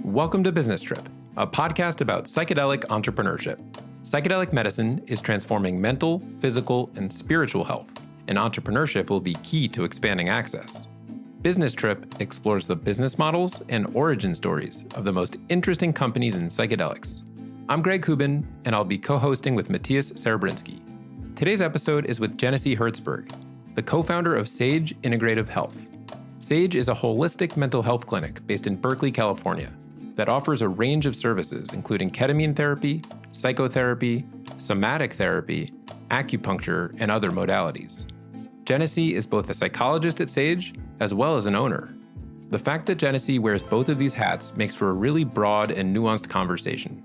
Welcome to Business Trip, a podcast about psychedelic entrepreneurship. Psychedelic medicine is transforming mental, physical, and spiritual health, and entrepreneurship will be key to expanding access. Business Trip explores the business models and origin stories of the most interesting companies in psychedelics. I'm Greg Kubin, and I'll be co-hosting with Matthias Serebrinsky. Today's episode is with Genesee Herzberg, the co-founder of Sage Integrative Health. Sage is a holistic mental health clinic based in Berkeley, California, that offers a range of services including ketamine therapy, psychotherapy, somatic therapy, acupuncture, and other modalities. Genesee is both a psychologist at Sage as well as an owner. The fact that Genesee wears both of these hats makes for a really broad and nuanced conversation.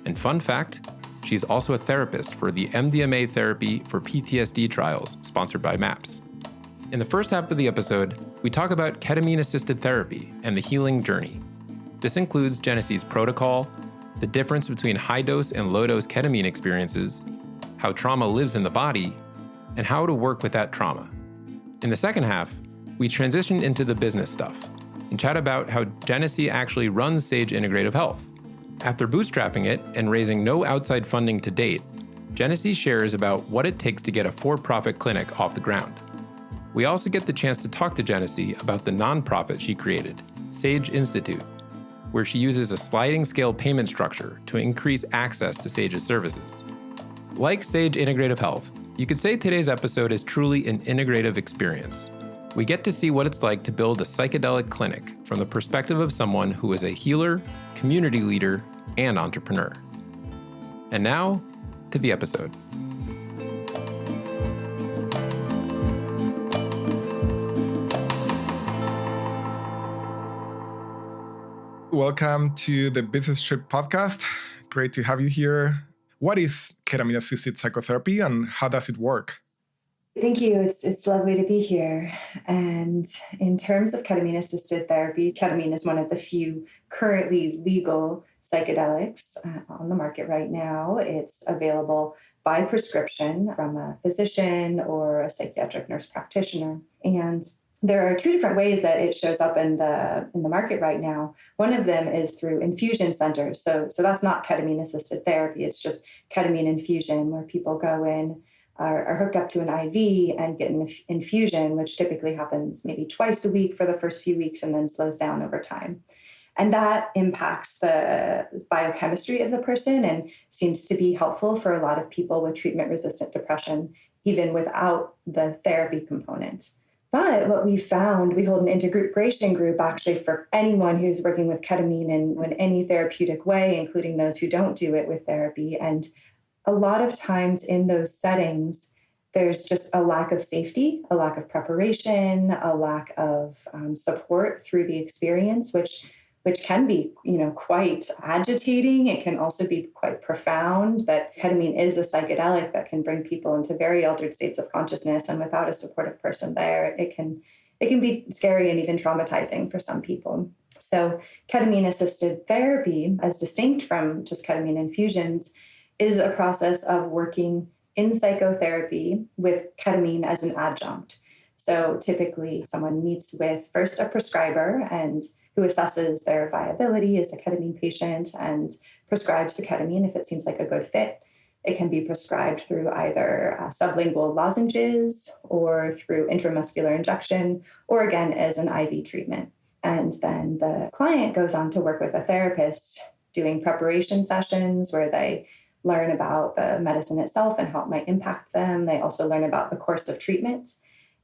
And fun fact, she's also a therapist for the MDMA therapy for PTSD trials sponsored by MAPS. In the first half of the episode, we talk about ketamine-assisted therapy and the healing journey. This includes Genesee's protocol, the difference between high-dose and low-dose ketamine experiences, how trauma lives in the body, and how to work with that trauma. In the second half, we transition into the business stuff and chat about how Genesee actually runs Sage Integrative Health. After bootstrapping it and raising no outside funding to date, Genesee shares about what it takes to get a for-profit clinic off the ground. We also get the chance to talk to Genesee about the nonprofit she created, Sage Institute, where she uses a sliding scale payment structure to increase access to Sage's services. Like Sage Integrative Health, you could say today's episode is truly an integrative experience. We get to see what it's like to build a psychedelic clinic from the perspective of someone who is a healer, community leader, and entrepreneur. And now, to the episode. Welcome to the Business Trip podcast. Great to have you here. What is ketamine-assisted psychotherapy and how does it work? Thank you. It's lovely to be here. And in terms of ketamine-assisted therapy, ketamine is one of the few currently legal psychedelics on the market right now. It's available by prescription from a physician or a psychiatric nurse practitioner. And there are two different ways that it shows up in the market right now. One of them is through infusion centers. So that's not ketamine-assisted therapy. It's just ketamine infusion, where people go in, are hooked up to an IV and get an infusion, which typically happens maybe twice a week for the first few weeks and then slows down over time. And that impacts the biochemistry of the person and seems to be helpful for a lot of people with treatment-resistant depression, even without the therapy component. But what we found, we hold an integration group actually for anyone who's working with ketamine in any therapeutic way, including those who don't do it with therapy. And a lot of times in those settings, there's just a lack of safety, a lack of preparation, a lack of support through the experience, which can be, quite agitating. It can also be quite profound, but ketamine is a psychedelic that can bring people into very altered states of consciousness. And without a supportive person there, it can be scary and even traumatizing for some people. So ketamine-assisted therapy, as distinct from just ketamine infusions, is a process of working in psychotherapy with ketamine as an adjunct. So typically someone meets with first a prescriber and who assesses their viability as a ketamine patient and prescribes the ketamine if it seems like a good fit. It can be prescribed through either sublingual lozenges or through intramuscular injection, or again, as an IV treatment. And then the client goes on to work with a therapist doing preparation sessions where they learn about the medicine itself and how it might impact them. They also learn about the course of treatment,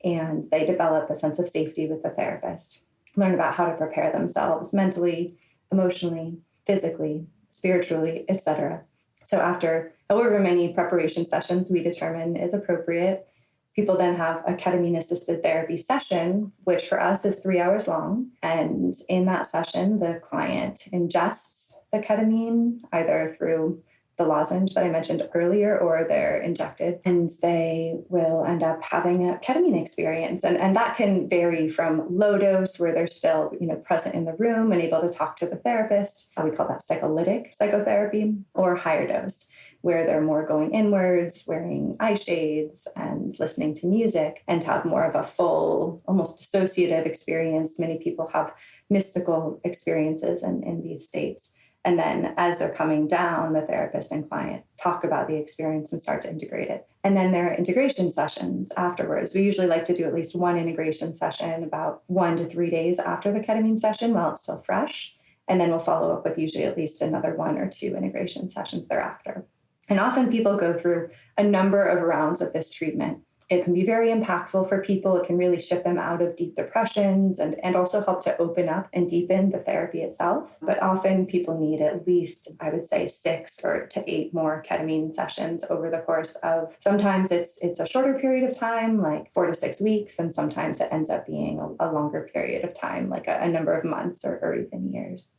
and they develop a sense of safety with the therapist. Learn about how to prepare themselves mentally, emotionally, physically, spiritually, etc. So after however many preparation sessions we determine is appropriate, people then have a ketamine-assisted therapy session, which for us is 3 hours long. And in that session, the client ingests the ketamine either through the lozenge that I mentioned earlier, or they're injected, and they will end up having a ketamine experience. And that can vary from low dose, where they're still, present in the room and able to talk to the therapist. We call that psycholytic psychotherapy, or higher dose, where they're more going inwards, wearing eye shades and listening to music, and to have more of a full, almost dissociative experience. Many people have mystical experiences in these states. And then as they're coming down, the therapist and client talk about the experience and start to integrate it. And then there are integration sessions afterwards. We usually like to do at least one integration session about 1 to 3 days after the ketamine session while it's still fresh. And then we'll follow up with usually at least another 1 or 2 integration sessions thereafter. And often people go through a number of rounds of this treatment. It can be very impactful for people. It can really shift them out of deep depressions and also help to open up and deepen the therapy itself. But often people need at least, I would say, 6 or to 8 more ketamine sessions over the course of, sometimes it's a shorter period of time, like 4 to 6 weeks, and sometimes it ends up being a longer period of time, like a number of months or even years.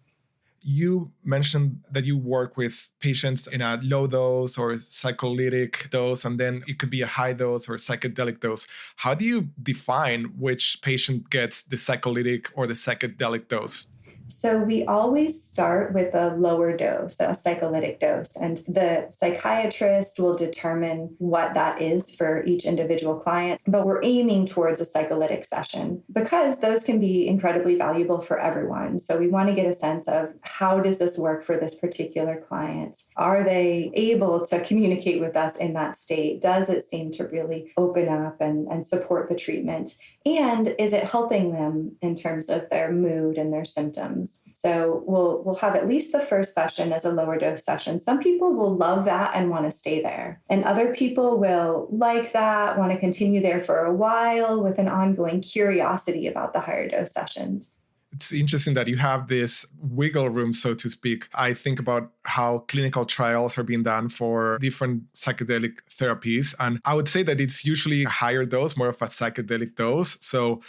You mentioned that you work with patients in a low dose or psycholytic dose, and then it could be a high dose or psychedelic dose. How do you define which patient gets the psycholytic or the psychedelic dose? So we always start with a lower dose, a psycholytic dose, and the psychiatrist will determine what that is for each individual client. But we're aiming towards a psycholytic session because those can be incredibly valuable for everyone. So we want to get a sense of how does this work for this particular client? Are they able to communicate with us in that state? Does it seem to really open up and support the treatment? And is it helping them in terms of their mood and their symptoms? So we'll have at least the first session as a lower dose session. Some people will love that and want to stay there. And other people will like that, want to continue there for a while with an ongoing curiosity about the higher dose sessions. It's interesting that you have this wiggle room, so to speak. I think about how clinical trials are being done for different psychedelic therapies. And I would say that it's usually a higher dose, more of a psychedelic dose. So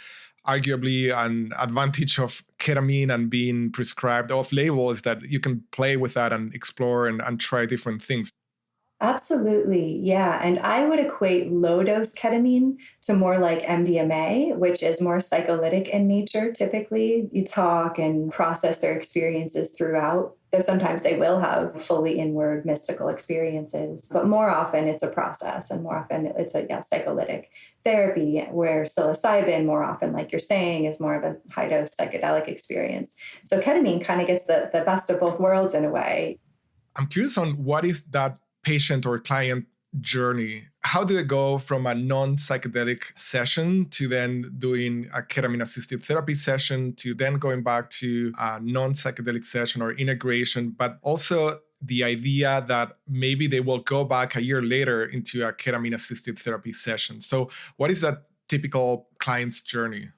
arguably an advantage of ketamine and being prescribed off-label is that you can play with that and explore and try different things. Absolutely. Yeah. And I would equate low dose ketamine to more like MDMA, which is more psycholytic in nature. Typically, you talk and process their experiences throughout, though sometimes they will have fully inward mystical experiences. But more often it's a process, and more often it's a psycholytic therapy, where psilocybin, more often, like you're saying, is more of a high dose psychedelic experience. So ketamine kind of gets the best of both worlds in a way. I'm curious on what is that patient or client journey. How do they go from a non-psychedelic session to then doing a ketamine-assisted therapy session to then going back to a non-psychedelic session or integration, but also the idea that maybe they will go back a year later into a ketamine-assisted therapy session. So what is that typical client's journey?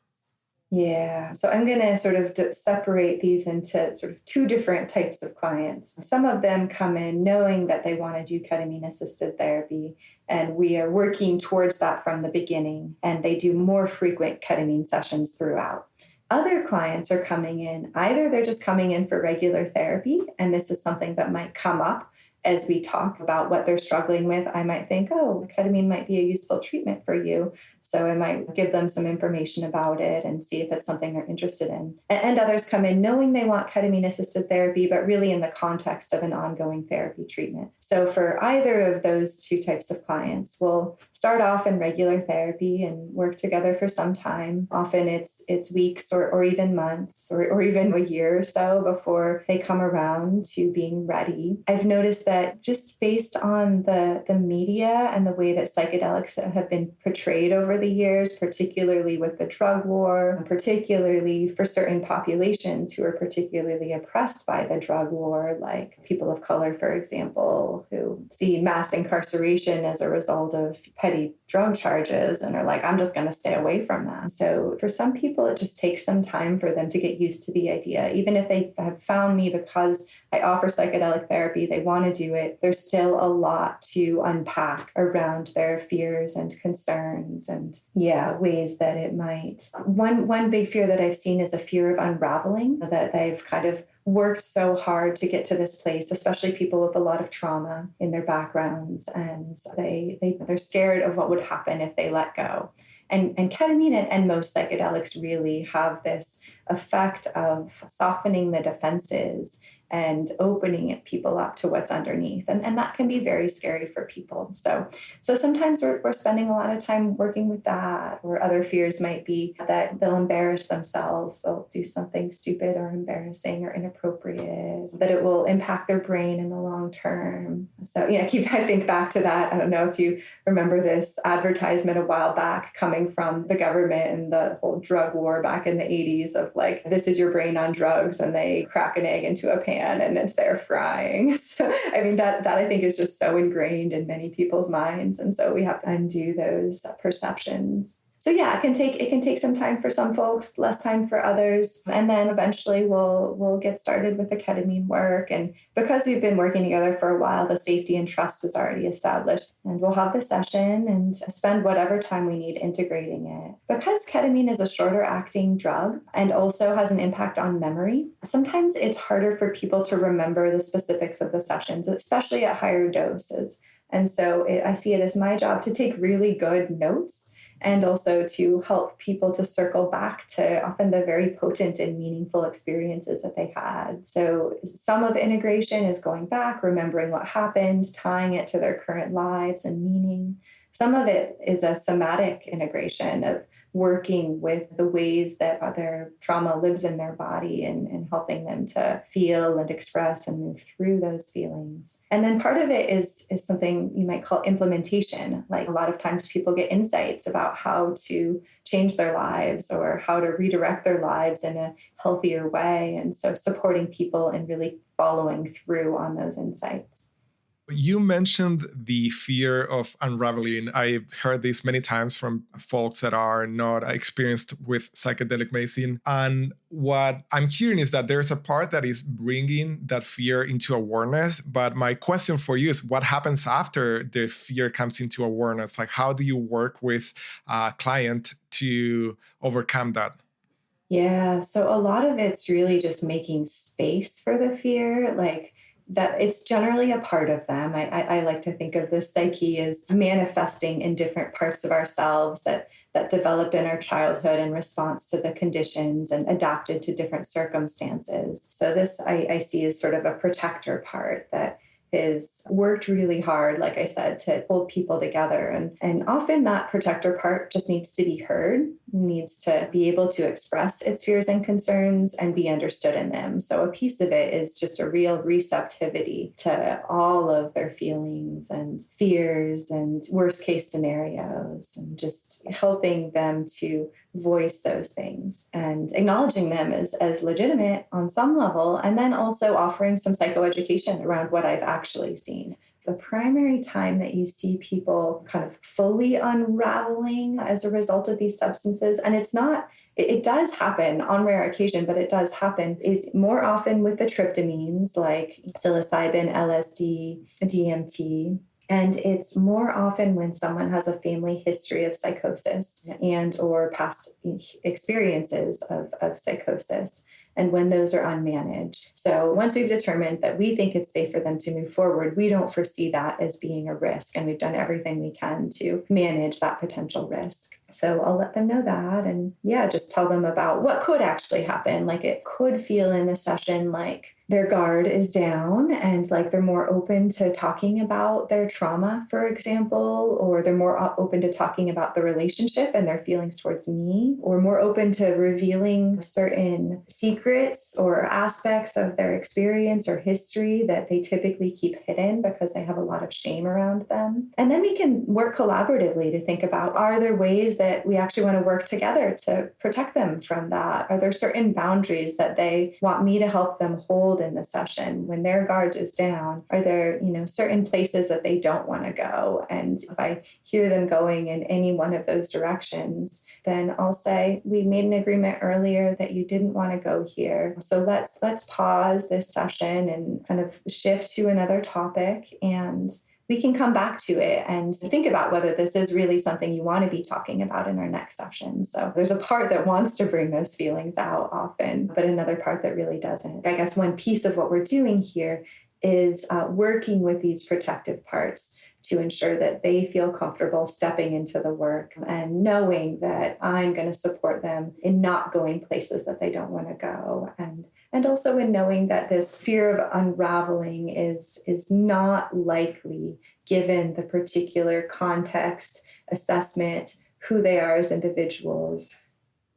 Yeah. So I'm going to sort of separate these into sort of 2 different types of clients. Some of them come in knowing that they want to do ketamine-assisted therapy, and we are working towards that from the beginning, and they do more frequent ketamine sessions throughout. Other clients are coming in, either they're just coming in for regular therapy, and this is something that might come up as we talk about what they're struggling with. I might think, oh, ketamine might be a useful treatment for you. So I might give them some information about it and see if it's something they're interested in. And others come in knowing they want ketamine-assisted therapy, but really in the context of an ongoing therapy treatment. So for either of those 2 types of clients, we'll start off in regular therapy and work together for some time. Often it's weeks or even months or even a year or so before they come around to being ready. I've noticed that just based on the media and the way that psychedelics have been portrayed over the years, particularly with the drug war, particularly for certain populations who are particularly oppressed by the drug war, like people of color, for example, who see mass incarceration as a result of petty drug charges and are like, I'm just going to stay away from that. So for some people, it just takes some time for them to get used to the idea. Even if they have found me because I offer psychedelic therapy, they want to do it, there's still a lot to unpack around their fears and concerns and ways that it might. One big fear that I've seen is a fear of unraveling, that they've kind of worked so hard to get to this place, especially people with a lot of trauma in their backgrounds, and they're scared of what would happen if they let go. And ketamine and most psychedelics really have this effect of softening the defenses and opening people up to what's underneath. And that can be very scary for people. So sometimes we're spending a lot of time working with that, or other fears might be that they'll embarrass themselves. They'll do something stupid or embarrassing or inappropriate, that it will impact their brain in the long term. So, I think back to that. I don't know if you remember this advertisement a while back coming from the government and the whole drug war back in the 80s of like, this is your brain on drugs, and they crack an egg into a pan and it's there frying. So, that I think is just so ingrained in many people's minds. And so we have to undo those perceptions. So yeah, it can take some time for some folks, less time for others. And then eventually we'll get started with the ketamine work. And because we've been working together for a while, the safety and trust is already established. And we'll have the session and spend whatever time we need integrating it. Because ketamine is a shorter acting drug and also has an impact on memory, sometimes it's harder for people to remember the specifics of the sessions, especially at higher doses. And so I see it as my job to take really good notes and also to help people to circle back to often the very potent and meaningful experiences that they had. So some of integration is going back, remembering what happened, tying it to their current lives and meaning. Some of it is a somatic integration of working with the ways that their trauma lives in their body and helping them to feel and express and move through those feelings. And then part of it is something you might call implementation. Like a lot of times people get insights about how to change their lives or how to redirect their lives in a healthier way. And so supporting people and really following through on those insights. You mentioned the fear of unraveling. I've heard this many times from folks that are not experienced with psychedelic medicine. And what I'm hearing is that there's a part that is bringing that fear into awareness. But my question for you is, what happens after the fear comes into awareness? Like, how do you work with a client to overcome that? Yeah, so a lot of it's really just making space for the fear, like that it's generally a part of them. I like to think of the psyche as manifesting in different parts of ourselves that developed in our childhood in response to the conditions and adapted to different circumstances. So this I see as sort of a protector part that is worked really hard, like I said, to hold people together. And often that protector part just needs to be heard, needs to be able to express its fears and concerns and be understood in them. So a piece of it is just a real receptivity to all of their feelings and fears and worst case scenarios, and just helping them to voice those things and acknowledging them as legitimate on some level, and then also offering some psychoeducation around what I've actually seen. The primary time that you see people kind of fully unraveling as a result of these substances, and it does happen on rare occasion, but it does happen, is more often with the tryptamines like psilocybin, LSD, DMT. And it's more often when someone has a family history of psychosis and or past experiences of psychosis, and when those are unmanaged. So once we've determined that we think it's safe for them to move forward, we don't foresee that as being a risk. And we've done everything we can to manage that potential risk. So I'll let them know that. And just tell them about what could actually happen. Like it could feel in the session like their guard is down and like they're more open to talking about their trauma, for example, or they're more open to talking about the relationship and their feelings towards me, or more open to revealing certain secrets or aspects of their experience or history that they typically keep hidden because they have a lot of shame around them. And then we can work collaboratively to think about, are there ways that we actually want to work together to protect them from that? Are there certain boundaries that they want me to help them hold in the session when their guard is down? Are there, certain places that they don't want to go? And if I hear them going in any one of those directions, then I'll say, we made an agreement earlier that you didn't want to go here. So let's pause this session and kind of shift to another topic, and we can come back to it and think about whether this is really something you want to be talking about in our next session. So there's a part that wants to bring those feelings out often, but another part that really doesn't. I guess one piece of what we're doing here is working with these protective parts to ensure that they feel comfortable stepping into the work and knowing that I'm going to support them in not going places that they don't want to go. And also in knowing that this fear of unraveling is not likely given the particular context, assessment, who they are as individuals.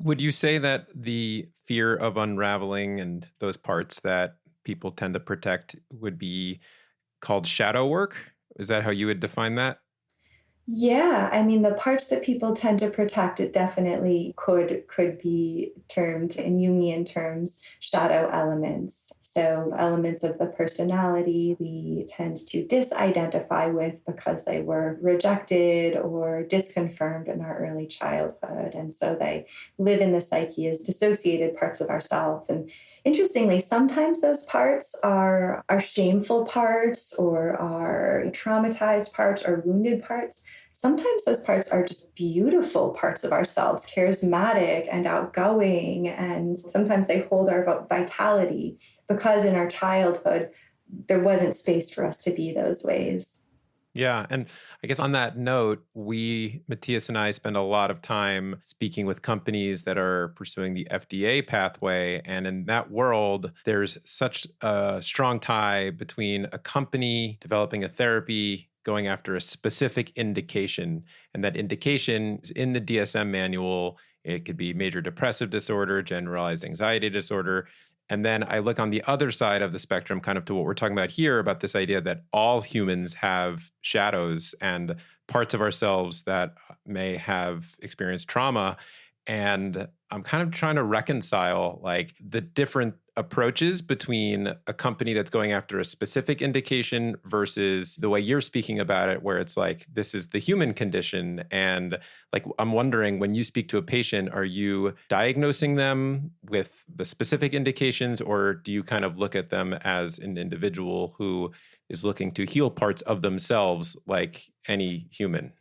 Would you say that the fear of unraveling and those parts that people tend to protect would be called shadow work? Is that how you would define that? Yeah, I mean, the parts that people tend to protect, it definitely could be termed in Jungian terms shadow elements. So elements of the personality we tend to disidentify with because they were rejected or disconfirmed in our early childhood. And so they live in the psyche as dissociated parts of ourselves. And interestingly, sometimes those parts are shameful parts or are traumatized parts or wounded parts. Sometimes those parts are just beautiful parts of ourselves, charismatic and outgoing. And sometimes they hold our vitality because in our childhood, there wasn't space for us to be those ways. Yeah. And I guess on that note, Matthias and I spend a lot of time speaking with companies that are pursuing the FDA pathway. And in that world, there's such a strong tie between a company developing a therapy going after a specific indication. And that indication is in the DSM manual. It could be major depressive disorder, generalized anxiety disorder. And then I look on the other side of the spectrum, kind of to what we're talking about here, about this idea that all humans have shadows and parts of ourselves that may have experienced trauma. And I'm kind of trying to reconcile like the different approaches between a company that's going after a specific indication versus the way you're speaking about it, where it's like, this is the human condition. And like, I'm wondering, when you speak to a patient, are you diagnosing them with the specific indications, or do you kind of look at them as an individual who is looking to heal parts of themselves like any human?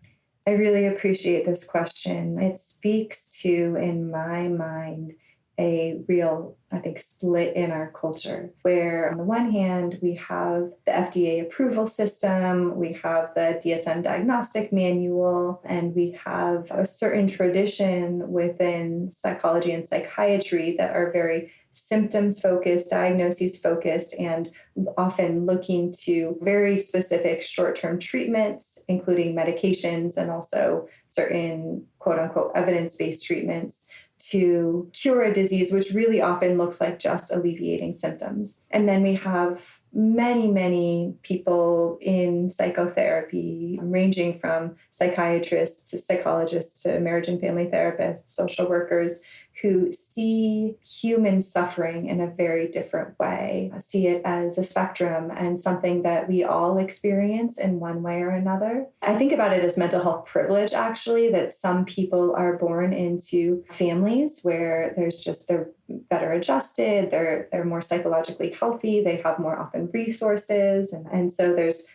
I really appreciate this question. It speaks to, in my mind, a real, I think, split in our culture, where on the one hand, we have the FDA approval system, we have the DSM diagnostic manual, and we have a certain tradition within psychology and psychiatry that are very symptoms focused, diagnoses focused, and often looking to very specific short-term treatments, including medications and also certain quote unquote evidence-based treatments to cure a disease, which really often looks like just alleviating symptoms. And then we have many, many people in psychotherapy, ranging from psychiatrists to psychologists to marriage and family therapists, social workers, who see human suffering in a very different way, see it as a spectrum and something that we all experience in one way or another. I think about it as mental health privilege, actually, that some people are born into families where they're better adjusted, they're more psychologically healthy, they have more often resources. And so there's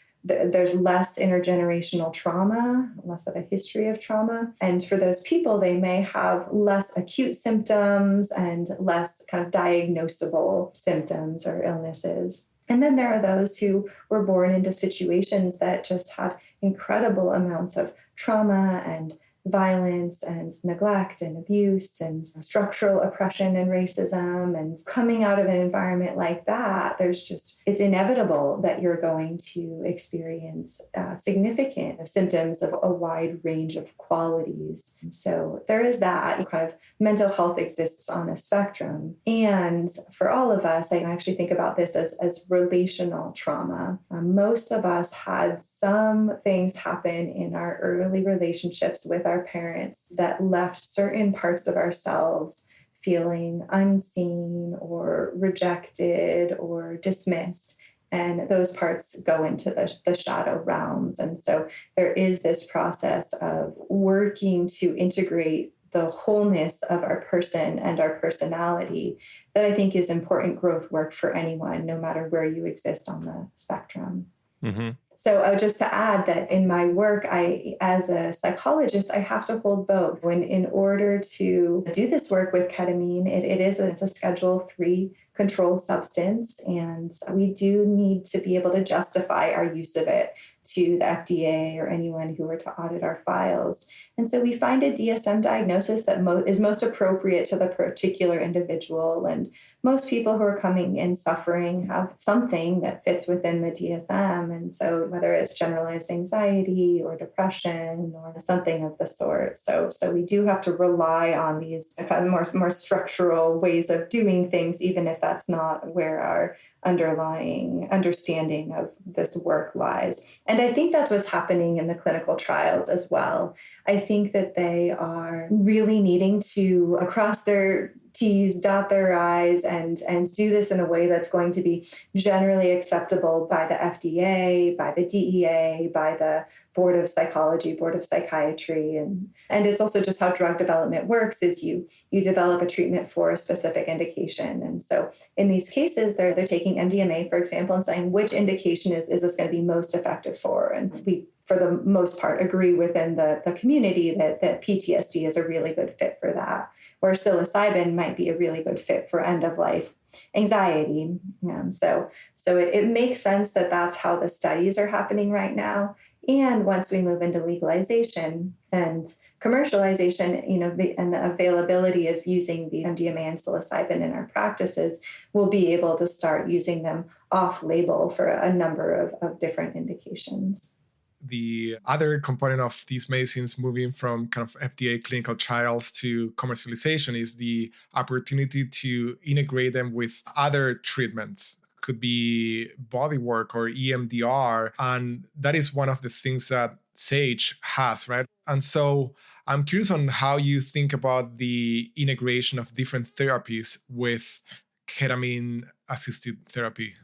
less intergenerational trauma, less of a history of trauma. And for those people, they may have less acute symptoms and less kind of diagnosable symptoms or illnesses. And then there are those who were born into situations that just had incredible amounts of trauma and violence and neglect and abuse and structural oppression and racism. And coming out of an environment like that, it's inevitable that you're going to experience significant symptoms of a wide range of qualities. So there is that kind of mental health exists on a spectrum. And for all of us, I actually think about this as relational trauma. Most of us had some things happen in our early relationships with our parents that left certain parts of ourselves feeling unseen or rejected or dismissed. And those parts go into the shadow realms. And so there is this process of working to integrate the wholeness of our person and our personality that I think is important growth work for anyone, no matter where you exist on the spectrum. Mm-hmm. So just to add that in my work, as a psychologist, I have to hold both. In order to do this work with ketamine, it's a Schedule 3 controlled substance, and we do need to be able to justify our use of it to the FDA or anyone who were to audit our files. And so we find a DSM diagnosis that is most appropriate to the particular individual. And most people who are coming in suffering have something that fits within the DSM. And so whether it's generalized anxiety or depression or something of the sort. So we do have to rely on these kind of more structural ways of doing things, even if that's not where our underlying understanding of this work lies. And I think that's what's happening in the clinical trials as well. I think that they are really needing to cross their T's, dot their I's, and do this in a way that's going to be generally acceptable by the FDA, by the DEA, by the Board of Psychology, Board of Psychiatry. And it's also just how drug development works is you develop a treatment for a specific indication. And so in these cases, they're taking MDMA, for example, and saying which indication is this going to be most effective for? And we, for the most part, agree within the community that PTSD is a really good fit for that, where psilocybin might be a really good fit for end-of-life anxiety. So it makes sense that that's how the studies are happening right now. And once we move into legalization and commercialization, and the availability of using the MDMA and psilocybin in our practices, we'll be able to start using them off-label for a number of different indications. The other component of these medicines moving from kind of FDA clinical trials to commercialization is the opportunity to integrate them with other treatments. Could be body work or EMDR. And that is one of the things that Sage has, right? And so I'm curious on how you think about the integration of different therapies with ketamine-assisted therapy.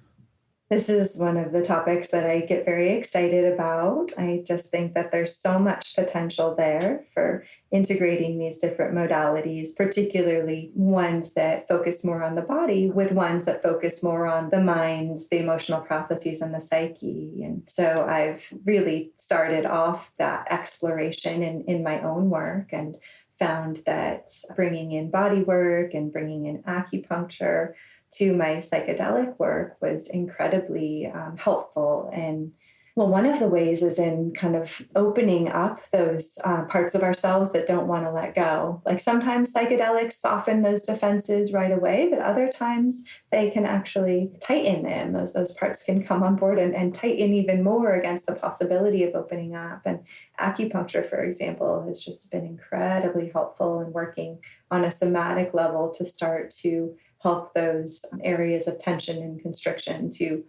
This is one of the topics that I get very excited about. I just think that there's so much potential there for integrating these different modalities, particularly ones that focus more on the body with ones that focus more on the minds, the emotional processes, and the psyche. And so I've really started off that exploration in my own work and found that bringing in body work and bringing in acupuncture to my psychedelic work was incredibly helpful. And well, one of the ways is in kind of opening up those parts of ourselves that don't want to let go. Like sometimes psychedelics soften those defenses right away, but other times they can actually tighten them. Those parts can come on board and tighten even more against the possibility of opening up. And acupuncture, for example, has just been incredibly helpful in working on a somatic level to start to help those areas of tension and constriction to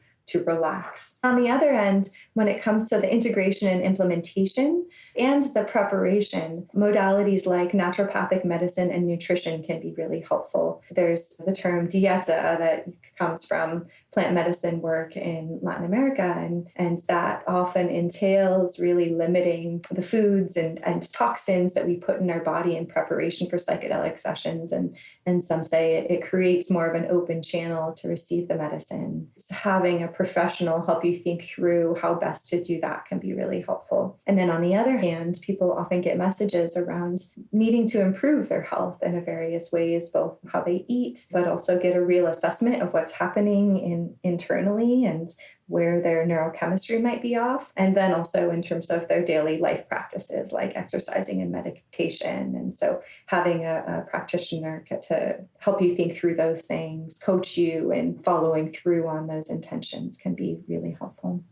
relax. On the other end, when it comes to the integration and implementation and the preparation, modalities like naturopathic medicine and nutrition can be really helpful. There's the term dieta that comes from plant medicine work in Latin America, and that often entails really limiting the foods and toxins that we put in our body in preparation for psychedelic sessions. And some say it creates more of an open channel to receive the medicine. So having a professional help you think through how best to do that can be really helpful. And then on the other hand, people often get messages around needing to improve their health in various ways, both how they eat, but also get a real assessment of what's happening internally and where their neurochemistry might be off. And then also in terms of their daily life practices like exercising and meditation. And so having a practitioner to help you think through those things, coach you, and following through on those intentions can be really helpful.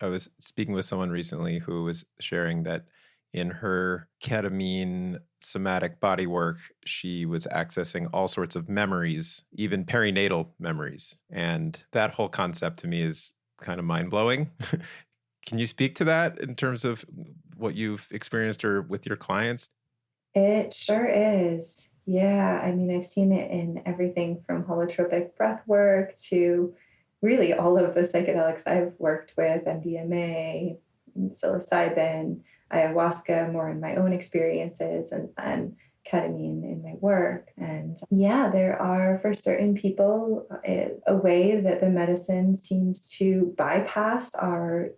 I was speaking with someone recently who was sharing that in her ketamine somatic body work, she was accessing all sorts of memories, even perinatal memories. And that whole concept to me is kind of mind-blowing. Can you speak to that in terms of what you've experienced or with your clients? It sure is. Yeah. I mean, I've seen it in everything from holotropic breath work to really all of the psychedelics I've worked with, MDMA, psilocybin, ayahuasca, more in my own experiences, and ketamine in my work. And yeah, there are for certain people a way that the medicine seems to bypass our,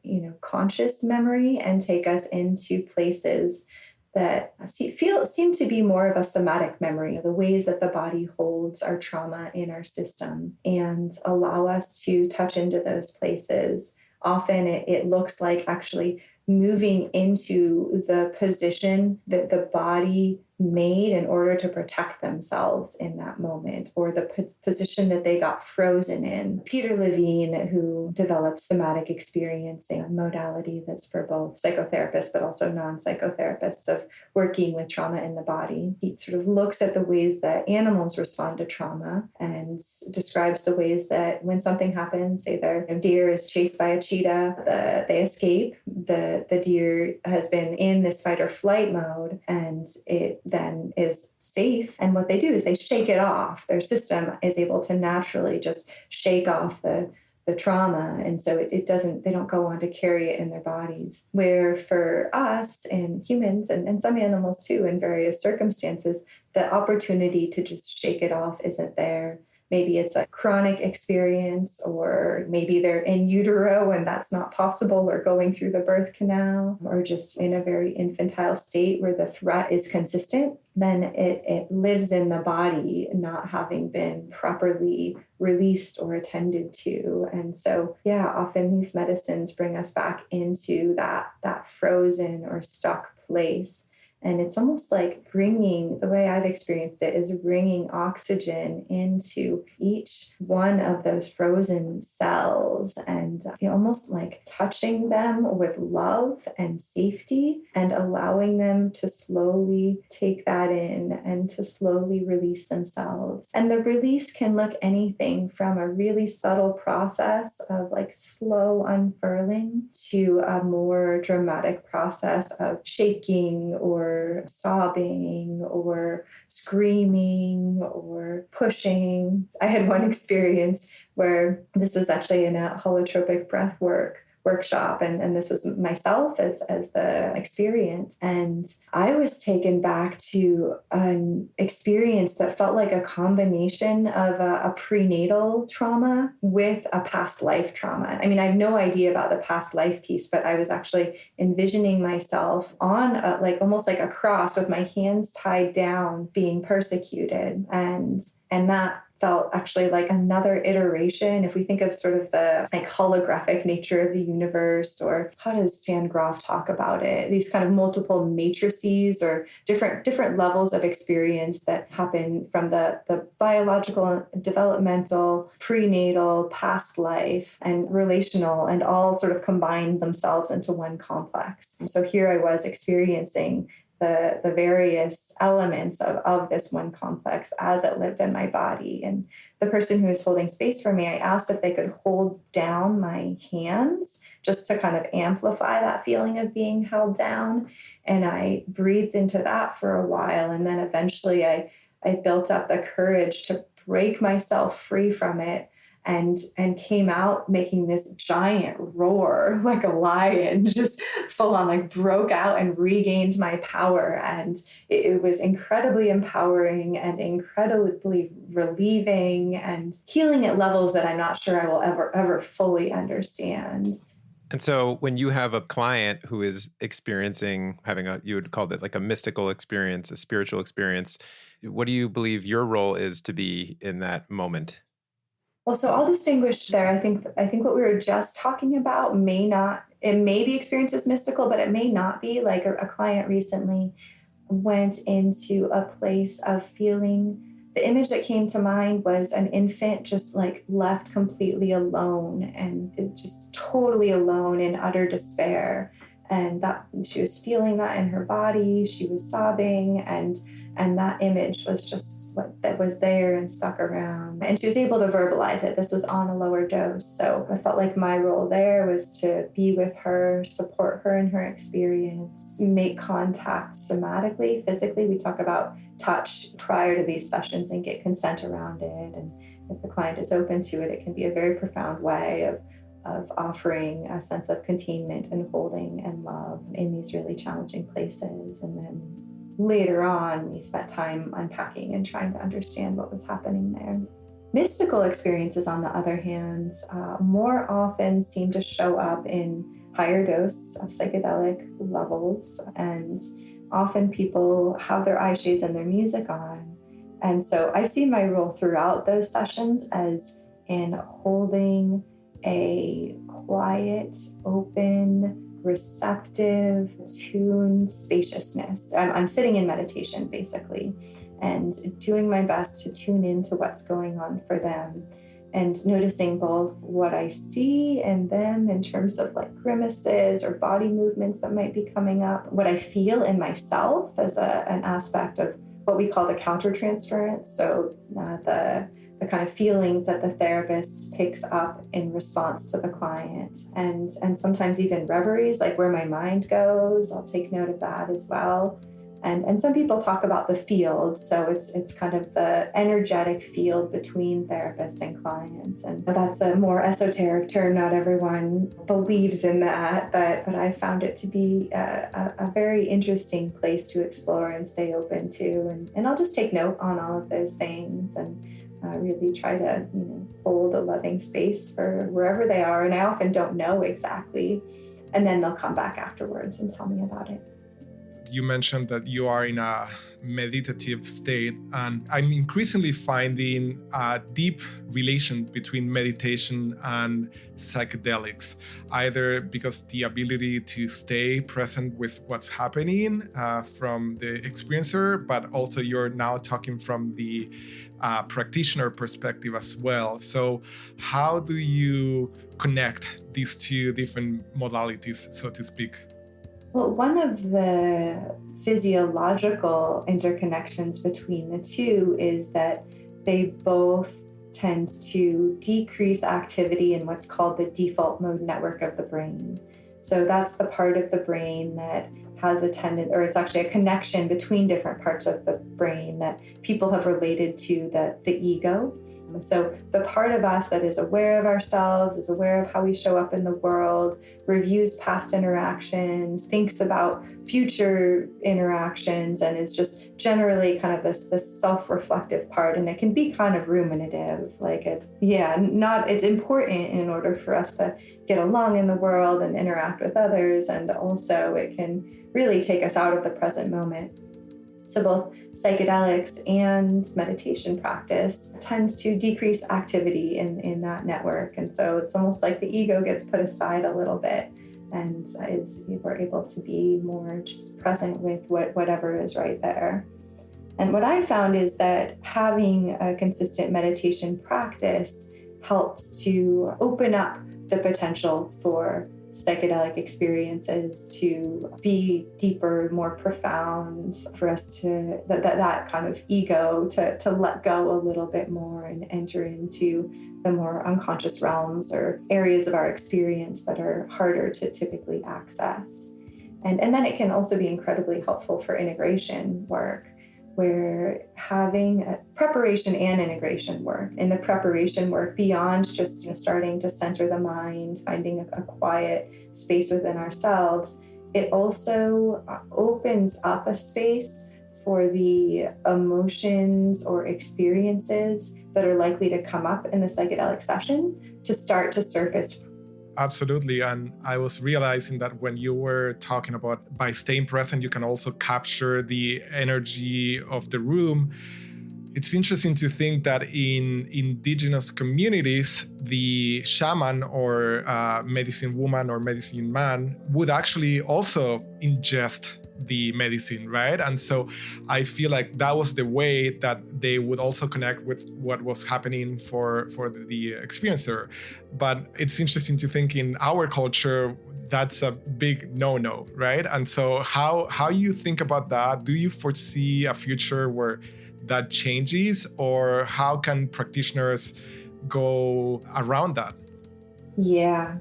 conscious memory and take us into places that seem to be more of a somatic memory, the ways that the body holds our trauma in our system, and allow us to touch into those places often it looks like actually moving into the position that the body made in order to protect themselves in that moment, or the position that they got frozen in. Peter Levine, who developed somatic experiencing, a modality that's for both psychotherapists but also non-psychotherapists, of working with trauma in the body. He sort of looks at the ways that animals respond to trauma and describes the ways that when something happens, say their deer is chased by a cheetah, they escape. The deer has been in this fight or flight mode, and it then is safe. And what they do is they shake it off. Their system is able to naturally just shake off the trauma. And so they don't go on to carry it in their bodies. Where for us and humans and some animals too, in various circumstances, the opportunity to just shake it off isn't there. Maybe it's a chronic experience, or maybe they're in utero and that's not possible, or going through the birth canal, or just in a very infantile state where the threat is consistent. Then it lives in the body, not having been properly released or attended to. And so, often these medicines bring us back into that frozen or stuck place. And it's almost like the way I've experienced it is bringing oxygen into each one of those frozen cells, and almost like touching them with love and safety, and allowing them to slowly take that in and to slowly release themselves. And the release can look anything from a really subtle process of like slow unfurling to a more dramatic process of shaking or sobbing or screaming or pushing. I had one experience where this was actually in a holotropic breath workshop, and this was myself as the experience. And I was taken back to an experience that felt like a combination of a prenatal trauma with a past life trauma. I mean, I have no idea about the past life piece, but I was actually envisioning myself on almost like a cross with my hands tied down, being persecuted. And that felt actually like another iteration. If we think of sort of the like holographic nature of the universe, or how does Stan Groff talk about it? These kind of multiple matrices or different levels of experience that happen from the biological, developmental, prenatal, past life, and relational, and all sort of combine themselves into one complex. And so here I was experiencing the various elements of this one complex as it lived in my body. And the person who was holding space for me, I asked if they could hold down my hands just to kind of amplify that feeling of being held down. And I breathed into that for a while. And then eventually I built up the courage to break myself free from it, and came out making this giant roar like a lion, just full on, like broke out and regained my power. And it was incredibly empowering and incredibly relieving and healing at levels that I'm not sure I will ever fully understand. And so when you have a client who is you would call it like a mystical experience, a spiritual experience, what do you believe your role is to be in that moment? Well, so I'll distinguish there. I think what we were just talking about may be experienced as mystical, but it may not be. Like a client recently went into a place of feeling. The image that came to mind was an infant just like left completely alone, and just totally alone in utter despair. And that she was feeling that in her body. She was sobbing, and that image was just what that was there and stuck around. And she was able to verbalize it. This was on a lower dose. So I felt like my role there was to be with her, support her in her experience, make contact somatically, physically. We talk about touch prior to these sessions and get consent around it. And if the client is open to it, it can be a very profound way of offering a sense of containment and holding and love in these really challenging places. And then later on, we spent time unpacking and trying to understand what was happening there. Mystical experiences, on the other hand, more often seem to show up in higher dose of psychedelic levels. And often people have their eye shades and their music on. And so I see my role throughout those sessions as in holding a quiet, open, receptive, tuned spaciousness. I'm sitting in meditation, basically, and doing my best to tune into what's going on for them, and noticing both what I see in them in terms of like grimaces or body movements that might be coming up, what I feel in myself as an aspect of what we call the countertransference. So the kind of feelings that the therapist picks up in response to the client, and sometimes even reveries, like where my mind goes. I'll take note of that as well. And some people talk about the field. So it's kind of the energetic field between therapist and client. And that's a more esoteric term. Not everyone believes in that, but I found it to be a very interesting place to explore and stay open to. And I'll just take note on all of those things and really try to, hold a loving space for wherever they are. And I often don't know exactly. And then they'll come back afterwards and tell me about it. You mentioned that you are in a meditative state, and I'm increasingly finding a deep relation between meditation and psychedelics, either because of the ability to stay present with what's happening from the experiencer, but also you're now talking from the practitioner perspective as well. So how do you connect these two different modalities, so to speak? Well, one of the physiological interconnections between the two is that they both tend to decrease activity in what's called the default mode network of the brain. So that's the part of the brain that has a tendency, or it's actually a connection between different parts of the brain that people have related to the ego. So the part of us that is aware of ourselves, is aware of how we show up in the world, reviews past interactions, thinks about future interactions, and is just generally kind of this self-reflective part. And it can be kind of ruminative, like it's important in order for us to get along in the world and interact with others. And also it can really take us out of the present moment. So both psychedelics and meditation practice tends to decrease activity in that network. And so it's almost like the ego gets put aside a little bit, and we're able to be more just present with whatever is right there. And what I found is that having a consistent meditation practice helps to open up the potential for psychedelic experiences to be deeper, more profound, for us to that kind of ego to let go a little bit more and enter into the more unconscious realms or areas of our experience that are harder to typically access. And then it can also be incredibly helpful for integration work, where having a preparation and integration work. In the preparation work, beyond just starting to center the mind, finding a quiet space within ourselves, it also opens up a space for the emotions or experiences that are likely to come up in the psychedelic session to start to surface. Absolutely. And I was realizing that when you were talking about by staying present, you can also capture the energy of the room. It's interesting to think that in indigenous communities, the shaman or medicine woman or medicine man would actually also ingest the medicine, right? And so I feel like that was the way that they would also connect with what was happening for the experiencer. But it's interesting to think in our culture, that's a big no-no, right? And so how you think about that? Do you foresee a future where that changes, or how can practitioners go around that? Yeah,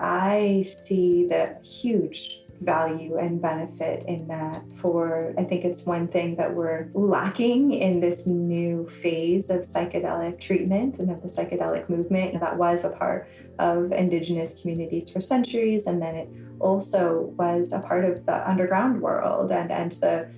I see the huge value and benefit in that. I think it's one thing that we're lacking in this new phase of psychedelic treatment and of the psychedelic movement. And that was a part of indigenous communities for centuries. And then it also was a part of the underground world and the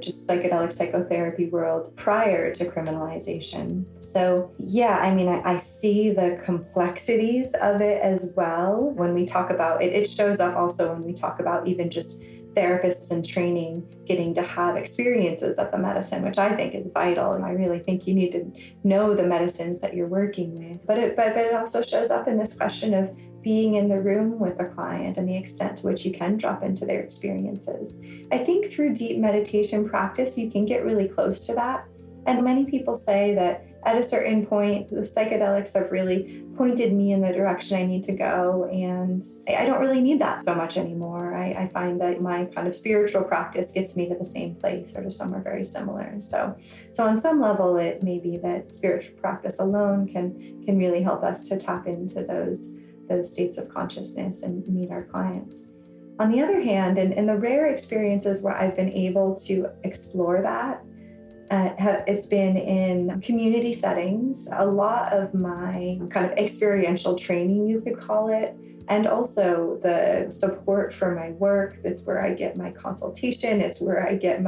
just psychedelic psychotherapy world prior to criminalization. So I see the complexities of it as well. When we talk about it, it shows up also when we talk about even just therapists in training getting to have experiences of the medicine, which I think is vital. And I really think you need to know the medicines that you're working with. But it also shows up in this question of being in the room with the client and the extent to which you can drop into their experiences. I think through deep meditation practice, you can get really close to that. And many people say that at a certain point, the psychedelics have really pointed me in the direction I need to go. And I don't really need that so much anymore. I find that my kind of spiritual practice gets me to the same place or to somewhere very similar. So on some level, it may be that spiritual practice alone can really help us to tap into those states of consciousness and meet our clients. On the other hand, in the rare experiences where I've been able to explore that, it's been in community settings. A lot of my kind of experiential training, you could call it, and also the support for my work. That's where I get my consultation. It's where I get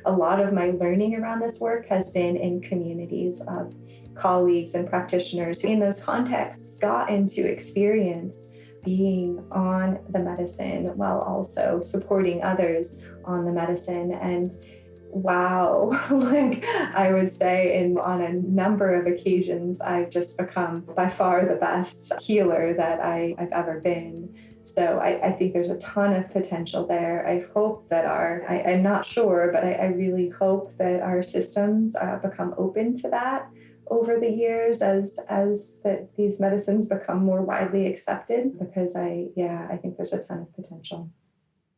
a lot of my learning around this work has been in communities of colleagues and practitioners who in those contexts got into experience being on the medicine while also supporting others on the medicine. And wow, like I would say on a number of occasions, I've just become by far the best healer that I've ever been. So I think there's a ton of potential there. I hope that I'm not sure, but I really hope that our systems become open to that over the years as these medicines become more widely accepted, because I think there's a ton of potential.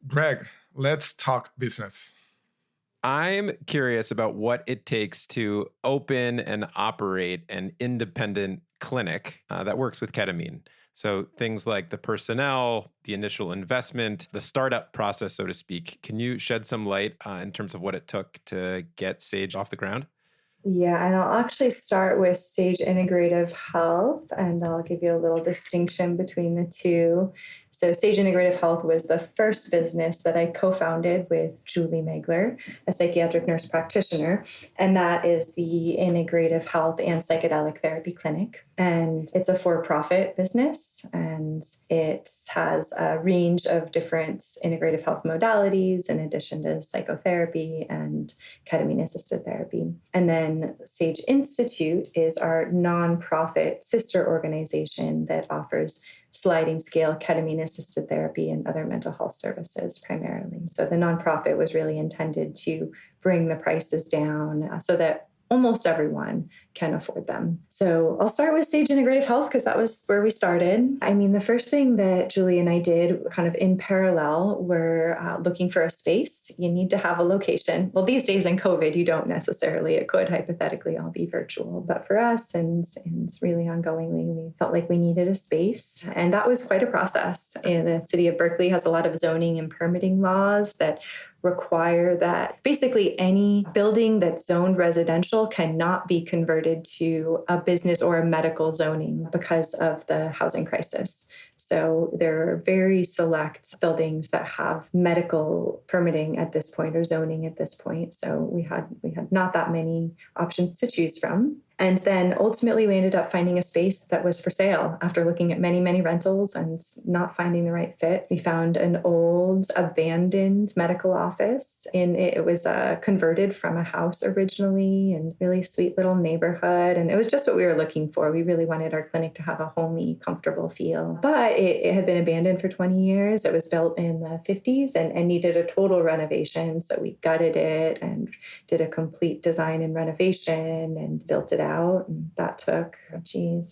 Greg, let's talk business. I'm curious about what it takes to open and operate an independent clinic that works with ketamine. So things like the personnel, the initial investment, the startup process, so to speak. Can you shed some light in terms of what it took to get Sage off the ground? Yeah, and I'll actually start with Sage Integrative Health, and I'll give you a little distinction between the two. So Sage Integrative Health was the first business that I co-founded with Julie Megler, a psychiatric nurse practitioner, and that is the Integrative Health and Psychedelic Therapy Clinic. And it's a for-profit business, and it has a range of different integrative health modalities in addition to psychotherapy and ketamine-assisted therapy. And then Sage Institute is our nonprofit sister organization that offers sliding scale ketamine-assisted therapy and other mental health services primarily. So the nonprofit was really intended to bring the prices down so that almost everyone can afford them. So I'll start with Sage Integrative Health because that was where we started. I mean, the first thing that Julie and I did kind of in parallel were looking for a space. You need to have a location. Well, these days in COVID, you don't necessarily. It could hypothetically all be virtual. But for us and really ongoingly, we felt like we needed a space. And that was quite a process. And the city of Berkeley has a lot of zoning and permitting laws that require that basically any building that's zoned residential cannot be converted to a business or a medical zoning because of the housing crisis. So there are very select buildings that have medical permitting at this point or zoning at this point. So we had not that many options to choose from. And then ultimately we ended up finding a space that was for sale after looking at many, many rentals and not finding the right fit. We found an old abandoned medical office it was converted from a house originally and really sweet little neighborhood. And it was just what we were looking for. We really wanted our clinic to have a homey, comfortable feel. But it had been abandoned for 20 years. It was built in the 50s and needed a total renovation. So we gutted it and did a complete design and renovation and built it out. And that took,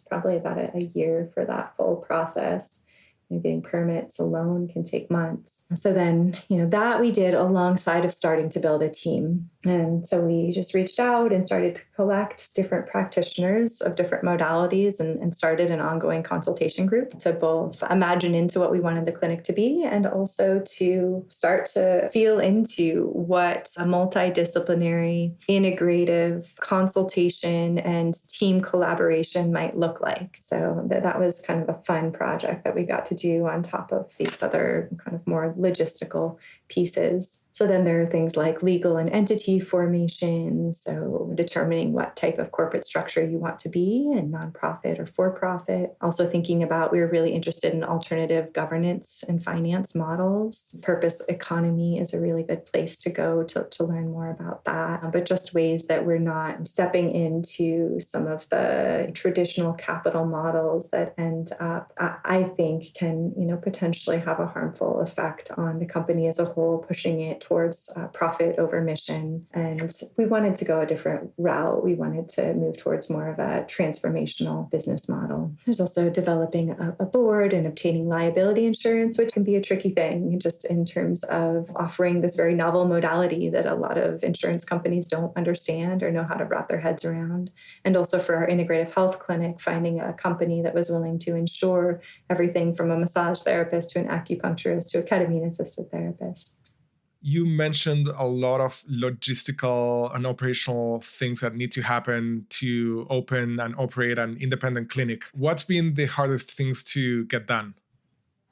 probably about a year for that full process. Getting permits alone can take months. So then, that we did alongside of starting to build a team. And so we just reached out and started to collect different practitioners of different modalities and started an ongoing consultation group to both imagine into what we wanted the clinic to be and also to start to feel into what a multidisciplinary, integrative consultation and team collaboration might look like. So that was kind of a fun project that we got to do on top of these other kind of more logistical pieces. So then there are things like legal and entity formation, so determining what type of corporate structure you want to be, and nonprofit or for-profit. Also thinking about, we were really interested in alternative governance and finance models. Purpose economy is a really good place to go to learn more about that, but just ways that we're not stepping into some of the traditional capital models that end up, I think, can potentially have a harmful effect on the company as a whole, pushing it towards profit over mission. And we wanted to go a different route. We wanted to move towards more of a transformational business model. There's also developing a board and obtaining liability insurance, which can be a tricky thing just in terms of offering this very novel modality that a lot of insurance companies don't understand or know how to wrap their heads around. And also for our integrative health clinic, finding a company that was willing to insure everything from a massage therapist to an acupuncturist to a ketamine-assisted therapist. You mentioned a lot of logistical and operational things that need to happen to open and operate an independent clinic. What's been the hardest things to get done?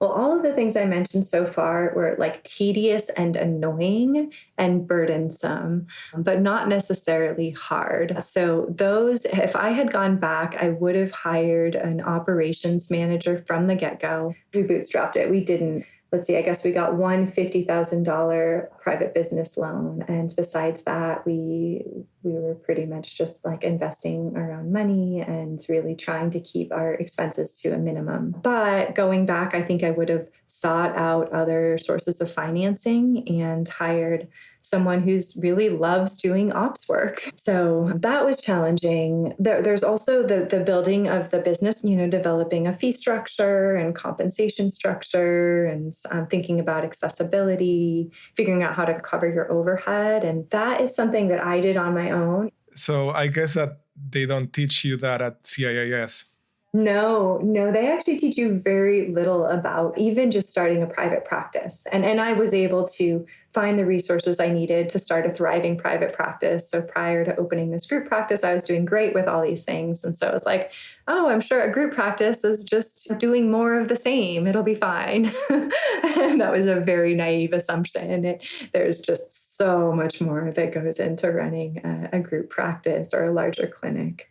Well, all of the things I mentioned so far were like tedious and annoying and burdensome, but not necessarily hard. So those, if I had gone back, I would have hired an operations manager from the get-go. We bootstrapped it. We didn't. Let's see, I guess we got one $50,000 private business loan. And besides that, we were pretty much just like investing our own money and really trying to keep our expenses to a minimum. But going back, I think I would have sought out other sources of financing and hired someone who's really loves doing ops work. So that was challenging. There's also the building of the business, developing a fee structure and compensation structure, and thinking about accessibility, figuring out how to cover your overhead. And that is something that I did on my own. So I guess that they don't teach you that at CIIS. No, they actually teach you very little about even just starting a private practice. And I was able to find the resources I needed to start a thriving private practice. So prior to opening this group practice, I was doing great with all these things. And so I was like, oh, I'm sure a group practice is just doing more of the same. It'll be fine. And that was a very naive assumption. There's just so much more that goes into running a group practice or a larger clinic.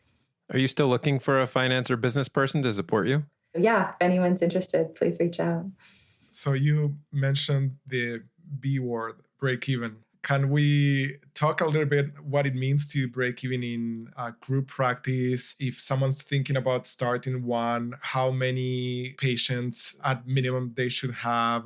Are you still looking for a finance or business person to support you? Yeah, if anyone's interested, please reach out. So you mentioned the B word, break even. Can we talk a little bit what it means to break even in a group practice? If someone's thinking about starting one, how many patients at minimum they should have?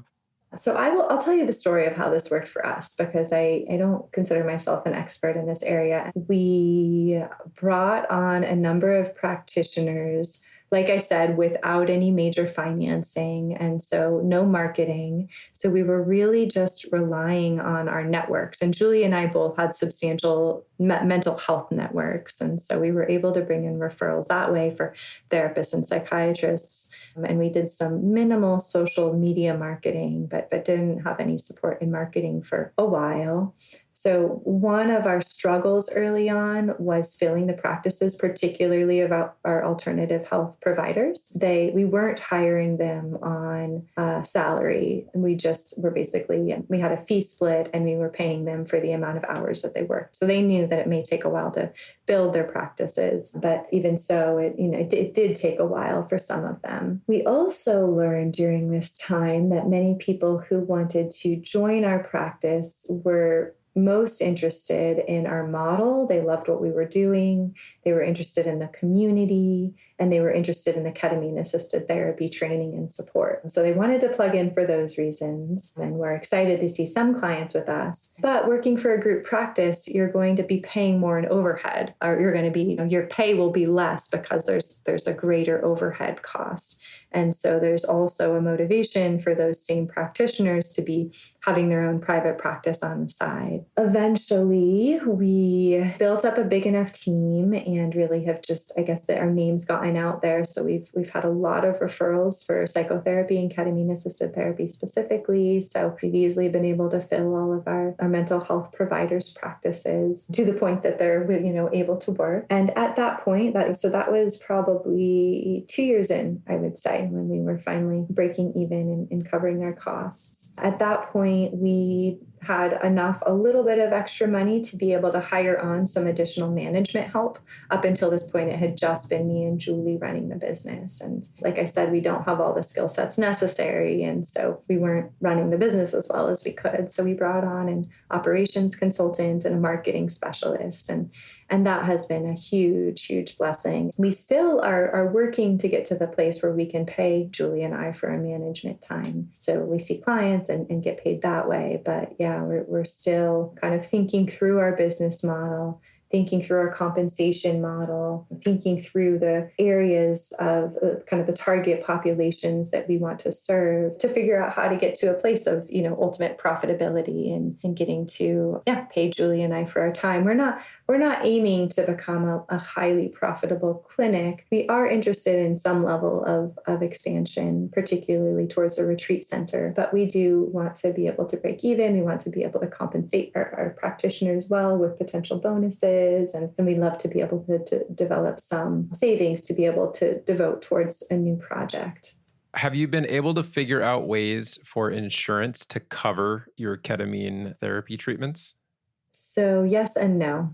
So I'll tell you the story of how this worked for us, because I don't consider myself an expert in this area. We brought on a number of practitioners, like I said, without any major financing, and so no marketing. So we were really just relying on our networks. And Julie and I both had substantial mental health networks. And so we were able to bring in referrals that way for therapists and psychiatrists. And we did some minimal social media marketing, but didn't have any support in marketing for a while. So one of our struggles early on was filling the practices, particularly about our alternative health providers. We weren't hiring them on salary. We just were we had a fee split, and we were paying them for the amount of hours that they worked. So they knew that it may take a while to build their practices, but even so, it did take a while for some of them. We also learned during this time that many people who wanted to join our practice were most interested in our model. They loved what we were doing. They were interested in the community, and they were interested in the ketamine-assisted therapy training and support. So they wanted to plug in for those reasons, and we're excited to see some clients with us. But working for a group practice, you're going to be paying more in overhead, or you're going to be, your pay will be less because there's a greater overhead cost. And so there's also a motivation for those same practitioners to be having their own private practice on the side. Eventually, we built up a big enough team and really have just, I guess, that our name's gotten out there. So we've had a lot of referrals for psychotherapy and ketamine-assisted therapy specifically. So we've easily been able to fill all of our mental health providers' practices to the point that they're, able to work. And at that point, that was probably 2 years in, I would say, when we were finally breaking even and covering our costs. At that point, we had a little bit of extra money to be able to hire on some additional management help. Up until this point, it had just been me and Julie running the business. And like I said, we don't have all the skill sets necessary. And so we weren't running the business as well as we could. So we brought on an operations consultant and a marketing specialist. And that has been a huge, huge blessing. We still are working to get to the place where we can pay Julie and I for our management time. So we see clients and get paid that way. But yeah, we're still kind of thinking through our business model, thinking through our compensation model, thinking through the areas of kind of the target populations that we want to serve to figure out how to get to a place of, ultimate profitability and getting to, pay Julie and I for our time. We're not aiming to become a highly profitable clinic. We are interested in some level of expansion, particularly towards a retreat center, but we do want to be able to break even. We want to be able to compensate our practitioners well with potential bonuses. And we'd love to be able to develop some savings to be able to devote towards a new project. Have you been able to figure out ways for insurance to cover your ketamine therapy treatments? So yes and no.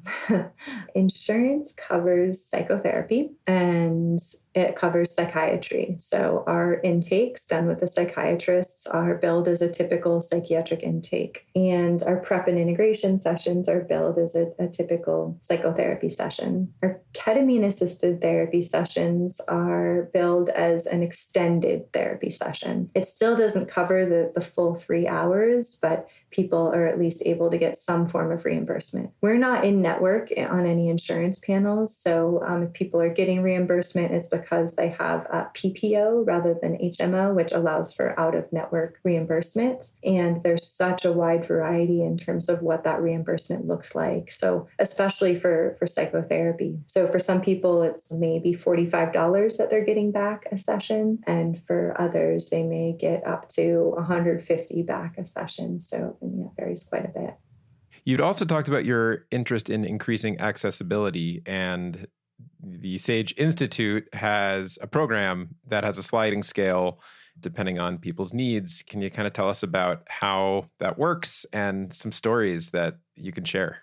Insurance covers psychotherapy and it covers psychiatry. So our intakes done with the psychiatrists are billed as a typical psychiatric intake. And our prep and integration sessions are billed as a typical psychotherapy session. Our ketamine-assisted therapy sessions are billed as an extended therapy session. It still doesn't cover the full 3 hours, but people are at least able to get some form of reimbursement. We're not in network on any insurance panels. So if people are getting reimbursement, it's because they have a PPO rather than HMO, which allows for out-of-network reimbursement. And there's such a wide variety in terms of what that reimbursement looks like. So especially for psychotherapy. So for some people, it's maybe $45 that they're getting back a session. And for others, they may get up to $150 back a session. So it varies quite a bit. You'd also talked about your interest in increasing accessibility, and the Sage Institute has a program that has a sliding scale depending on people's needs. Can you kind of tell us about how that works and some stories that you can share?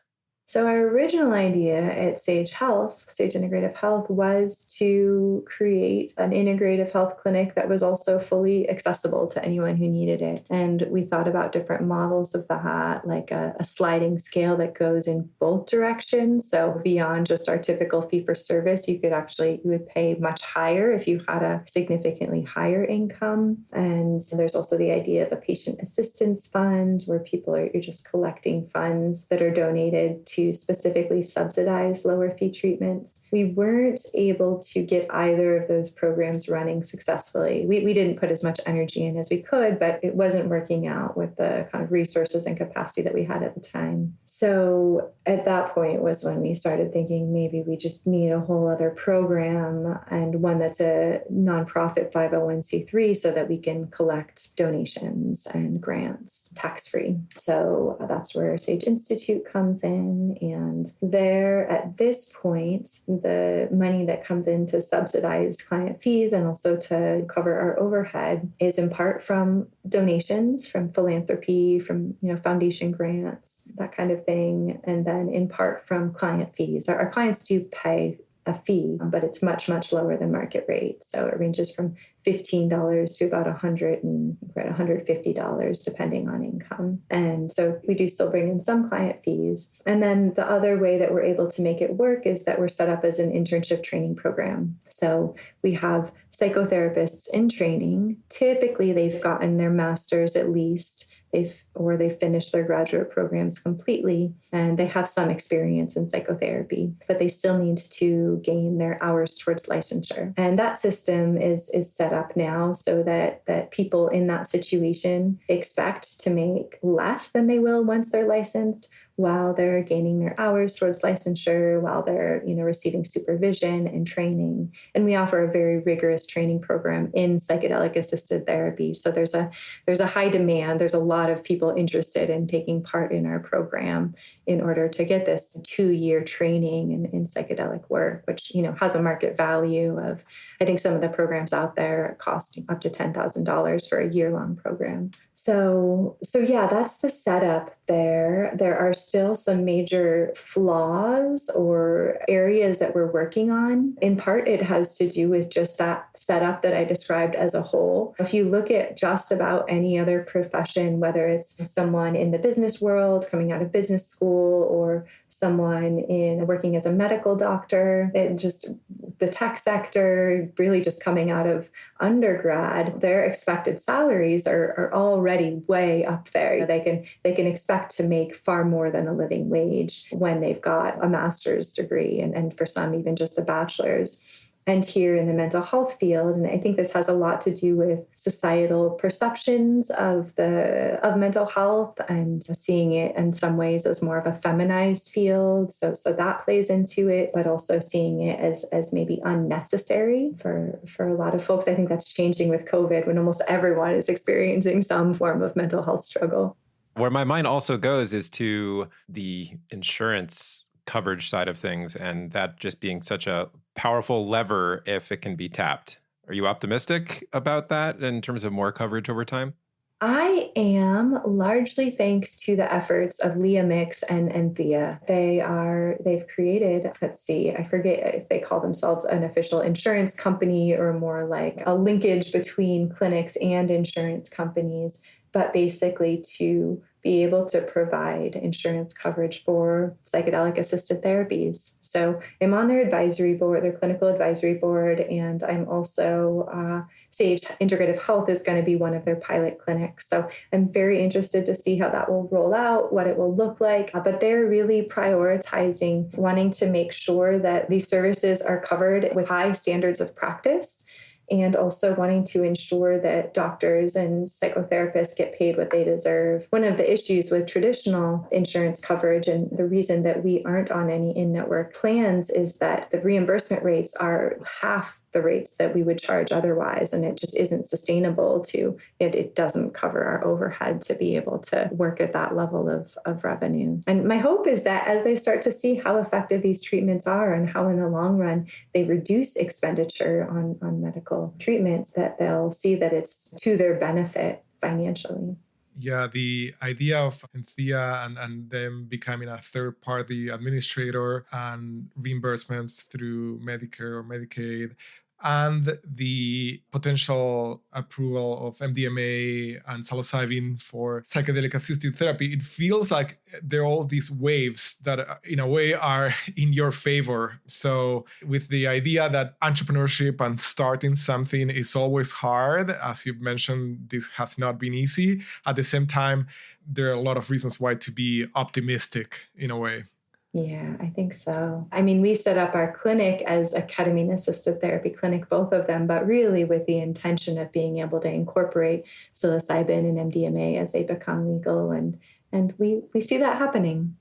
So our original idea at Sage Integrative Health, was to create an integrative health clinic that was also fully accessible to anyone who needed it. And we thought about different models of that, like a sliding scale that goes in both directions. So beyond just our typical fee-for-service, you would pay much higher if you had a significantly higher income. And there's also the idea of a patient assistance fund where you're just collecting funds that are donated to specifically subsidize lower fee treatments. We weren't able to get either of those programs running successfully. We didn't put as much energy in as we could, but it wasn't working out with the kind of resources and capacity that we had at the time. So at that point was when we started thinking maybe we just need a whole other program, and one that's a nonprofit 501c3 so that we can collect donations and grants tax-free. So that's where Sage Institute comes in. And there, at this point, the money that comes in to subsidize client fees and also to cover our overhead is in part from donations, from philanthropy, from foundation grants, that kind of thing, and then in part from client fees. Our clients do pay a fee, but it's much, much lower than market rate. So it ranges from $15 to about $100 and $150, depending on income. And so we do still bring in some client fees. And then the other way that we're able to make it work is that we're set up as an internship training program. So we have psychotherapists in training. Typically, they've gotten their master's at least. They've finished their graduate programs completely, and they have some experience in psychotherapy, but they still need to gain their hours towards licensure. And that system is set up now so that people in that situation expect to make less than they will once they're licensed, while they're gaining their hours towards licensure, while they're receiving supervision and training. And we offer a very rigorous training program in psychedelic assisted therapy. So there's a high demand. There's a lot of people interested in taking part in our program in order to get this 2-year training in psychedelic work, which has a market value of, I think some of the programs out there cost up to $10,000 for a year-long program. So yeah, that's the setup there. There are still some major flaws or areas that we're working on. In part, it has to do with just that setup that I described as a whole. If you look at just about any other profession, whether it's someone in the business world coming out of business school or someone in working as a medical doctor, and just the tech sector, really just coming out of undergrad, their expected salaries are already way up there. They can expect to make far more than a living wage when they've got a master's degree, and for some even just a bachelor's. And here in the mental health field, and I think this has a lot to do with societal perceptions of mental health and seeing it in some ways as more of a feminized field. So that plays into it, but also seeing it as maybe unnecessary for a lot of folks. I think that's changing with COVID when almost everyone is experiencing some form of mental health struggle. Where my mind also goes is to the insurance coverage side of things, and that just being such a powerful lever if it can be tapped. Are you optimistic about that in terms of more coverage over time? I am, largely thanks to the efforts of Leah Mix and Thea. They've created, I forget if they call themselves an official insurance company or more like a linkage between clinics and insurance companies, but basically to be able to provide insurance coverage for psychedelic assisted therapies. So I'm on their advisory board, their clinical advisory board, and I'm also Sage Integrative Health is going to be one of their pilot clinics. So I'm very interested to see how that will roll out, what it will look like. But they're really prioritizing wanting to make sure that these services are covered with high standards of practice, and also wanting to ensure that doctors and psychotherapists get paid what they deserve. One of the issues with traditional insurance coverage, and the reason that we aren't on any in-network plans, is that the reimbursement rates are half the rates that we would charge otherwise, and it just isn't sustainable it doesn't cover our overhead to be able to work at that level of revenue. And my hope is that as they start to see how effective these treatments are and how in the long run they reduce expenditure on medical treatments, that they'll see that it's to their benefit financially. Yeah, the idea of Thea and them becoming a third-party administrator and reimbursements through Medicare or Medicaid, and the potential approval of MDMA and psilocybin for psychedelic-assisted therapy, it feels like there are all these waves that, in a way, are in your favor. So with the idea that entrepreneurship and starting something is always hard, as you've mentioned, this has not been easy. At the same time, there are a lot of reasons why to be optimistic in a way. Yeah, I think so. I mean, we set up our clinic as a ketamine-assisted therapy clinic, both of them, but really with the intention of being able to incorporate psilocybin and MDMA as they become legal. And we see that happening.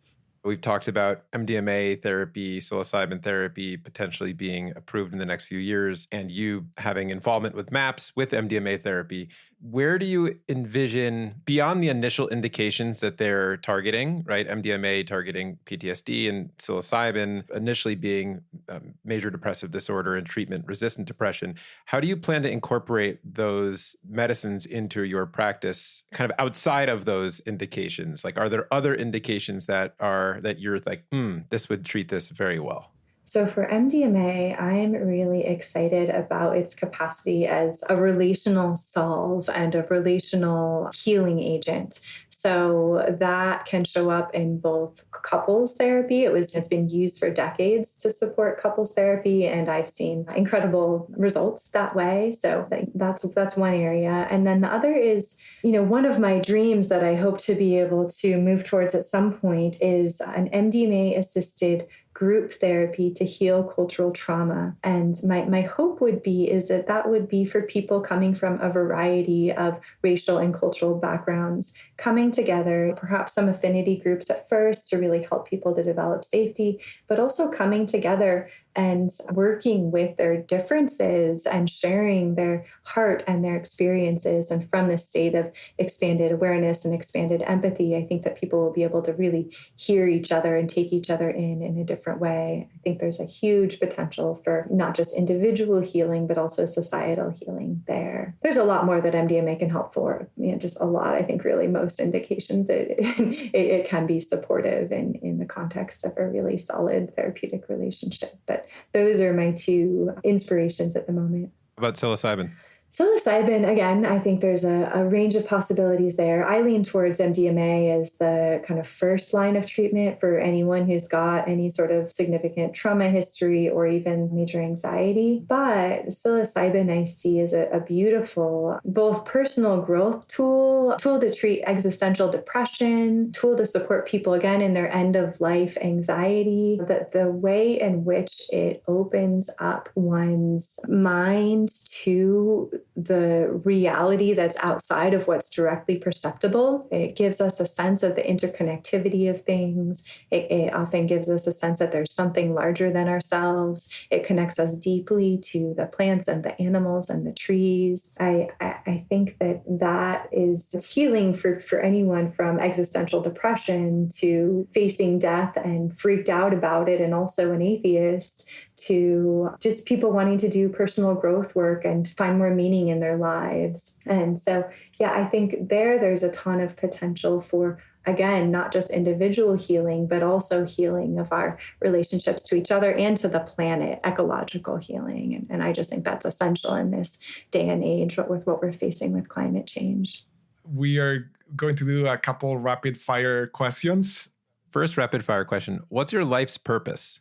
We've talked about MDMA therapy, psilocybin therapy potentially being approved in the next few years, and you having involvement with MAPS with MDMA therapy. Where do you envision, beyond the initial indications that they're targeting, right? MDMA targeting PTSD and psilocybin initially being major depressive disorder and treatment-resistant depression. How do you plan to incorporate those medicines into your practice kind of outside of those indications? Like, are there other indications that you're like, this would treat this very well? So for MDMA, I'm really excited about its capacity as a relational solve and a relational healing agent. So that can show up in both couples therapy. It's been used for decades to support couples therapy, and I've seen incredible results that way. So that's one area. And then the other is, one of my dreams that I hope to be able to move towards at some point is an MDMA-assisted group therapy to heal cultural trauma. And my hope would be is that would be for people coming from a variety of racial and cultural backgrounds, coming together, perhaps some affinity groups at first to really help people to develop safety, but also coming together and working with their differences and sharing their heart and their experiences. And from this state of expanded awareness and expanded empathy, I think that people will be able to really hear each other and take each other in a different way. I think there's a huge potential for not just individual healing, but also societal healing there. There's a lot more that MDMA can help for, just a lot. I think really most indications it can be supportive in the context of a really solid therapeutic relationship. But those are my two inspirations at the moment. How about psilocybin? Psilocybin, again, I think there's a range of possibilities there. I lean towards MDMA as the kind of first line of treatment for anyone who's got any sort of significant trauma history or even major anxiety. But psilocybin I see as a beautiful, both personal growth tool to treat existential depression, tool to support people, again, in their end of life anxiety. That the way in which it opens up one's mind to the reality that's outside of what's directly perceptible. It gives us a sense of the interconnectivity of things. It often gives us a sense that there's something larger than ourselves. It connects us deeply to the plants and the animals and the trees. I think that is healing for anyone from existential depression to facing death and freaked out about it, and also an atheist, to just people wanting to do personal growth work and find more meaning in their lives. And so, I think there's a ton of potential for, again, not just individual healing, but also healing of our relationships to each other and to the planet, ecological healing. And I just think that's essential in this day and age with what we're facing with climate change. We are going to do a couple rapid fire questions. First rapid fire question. What's your life's purpose?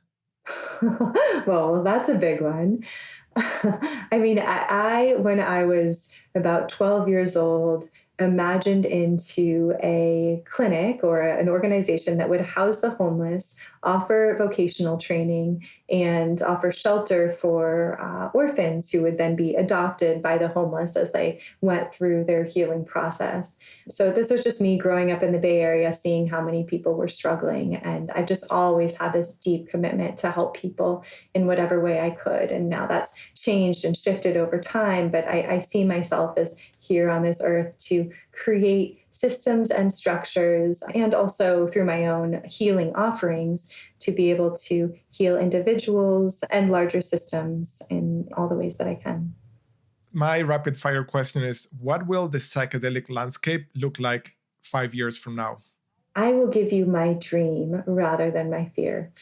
Well, that's a big one. I mean, I when I was about 12 years old, imagined into a clinic or an organization that would house the homeless, offer vocational training, and offer shelter for orphans who would then be adopted by the homeless as they went through their healing process. So this was just me growing up in the Bay Area, seeing how many people were struggling. And I just always had this deep commitment to help people in whatever way I could. And now that's changed and shifted over time. But I see myself as here on this earth to create systems and structures, and also through my own healing offerings, to be able to heal individuals and larger systems in all the ways that I can. My rapid fire question is, what will the psychedelic landscape look like 5 years from now? I will give you my dream rather than my fear.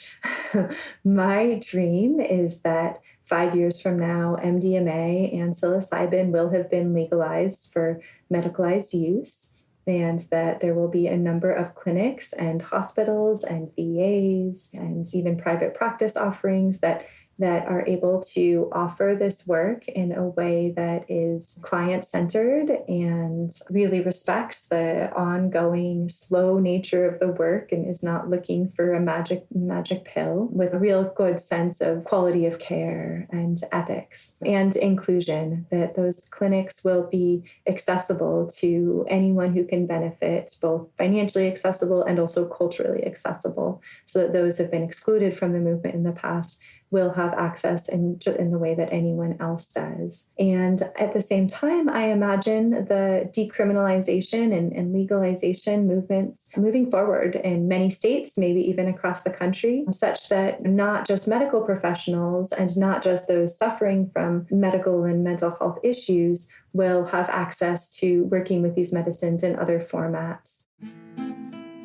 My dream is that 5 years from now, MDMA and psilocybin will have been legalized for medicalized use, and that there will be a number of clinics and hospitals and VAs and even private practice offerings that are able to offer this work in a way that is client-centered and really respects the ongoing slow nature of the work and is not looking for a magic pill, with a real good sense of quality of care and ethics and inclusion, that those clinics will be accessible to anyone who can benefit, both financially accessible and also culturally accessible, so that those who have been excluded from the movement in the past will have access in the way that anyone else does. And at the same time, I imagine the decriminalization and legalization movements moving forward in many states, maybe even across the country, such that not just medical professionals and not just those suffering from medical and mental health issues will have access to working with these medicines in other formats.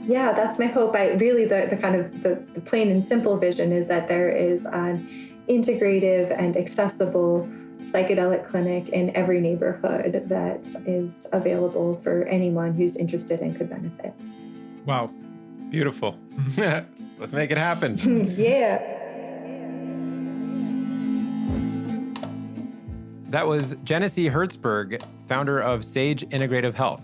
Yeah, that's my hope. The kind of the plain and simple vision is that there is an integrative and accessible psychedelic clinic in every neighborhood that is available for anyone who's interested and could benefit. Wow. Beautiful. Let's make it happen. Yeah. That was Genesee Herzberg, founder of Sage Integrative Health.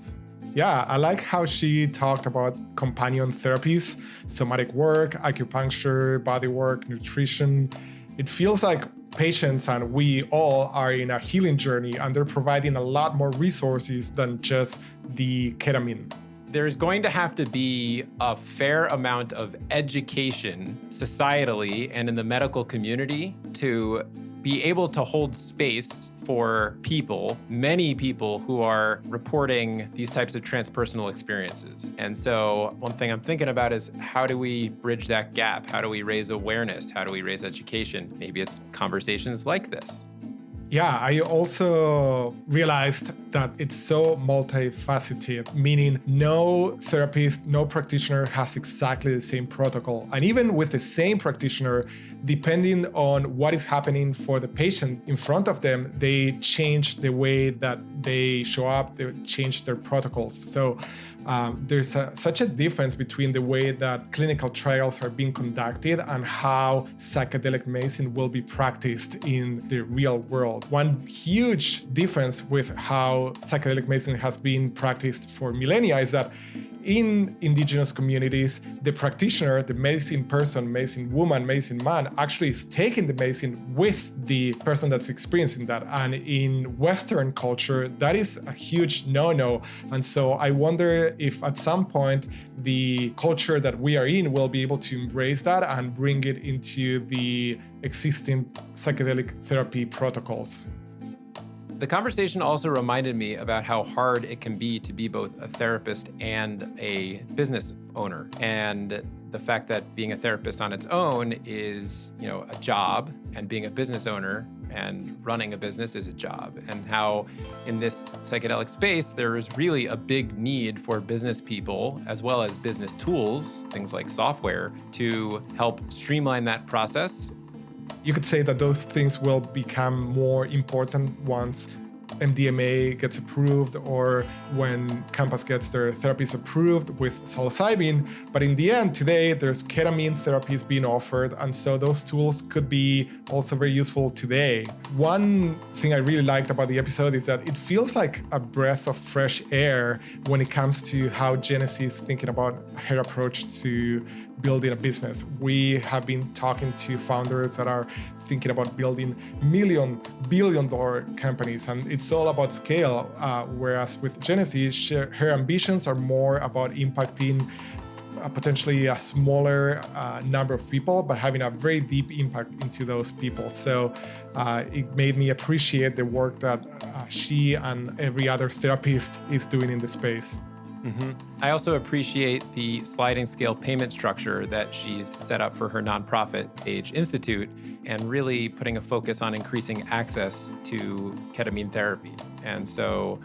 Yeah, I like how she talked about companion therapies, somatic work, acupuncture, body work, nutrition. It feels like patients and we all are in a healing journey, and they're providing a lot more resources than just the ketamine. there's going to have to be a fair amount of education societally and in the medical community to be able to hold space for people, many people who are reporting these types of transpersonal experiences. And so one thing I'm thinking about is, how do we bridge that gap? How do we raise awareness? How do we raise education? Maybe it's conversations like this. Yeah, I also realized that it's so multifaceted, meaning no therapist, no practitioner has exactly the same protocol. And even with the same practitioner, depending on what is happening for the patient in front of them, they change the way that they show up, they change their protocols. So there's such a difference between the way that clinical trials are being conducted and how psychedelic medicine will be practiced in the real world. One huge difference with how psychedelic medicine has been practiced for millennia is that in indigenous communities, the practitioner, the medicine person, medicine woman, medicine man, actually is taking the medicine with the person that's experiencing that. And in Western culture, that is a huge no-no. And so I wonder if at some point the culture that we are in will be able to embrace that and bring it into the existing psychedelic therapy protocols. The conversation also reminded me about how hard it can be to be both a therapist and a business owner. And the fact that being a therapist on its own is, a job, and being a business owner and running a business is a job. And how in this psychedelic space, there is really a big need for business people, as well as business tools, things like software, to help streamline that process. You could say that those things will become more important once MDMA gets approved or when Campus gets their therapies approved with psilocybin. But in the end, today, there's ketamine therapies being offered. And so those tools could be also very useful today. One thing I really liked about the episode is that it feels like a breath of fresh air when it comes to how Genesee is thinking about her approach to building a business. We have been talking to founders that are thinking about building billion-dollar companies, and it's all about scale. Whereas with Genesee, her ambitions are more about impacting potentially a smaller number of people, but having a very deep impact into those people. So it made me appreciate the work that she and every other therapist is doing in the space. Mm-hmm. I also appreciate the sliding scale payment structure that she's set up for her nonprofit, Sage Institute, and really putting a focus on increasing access to ketamine therapy. And so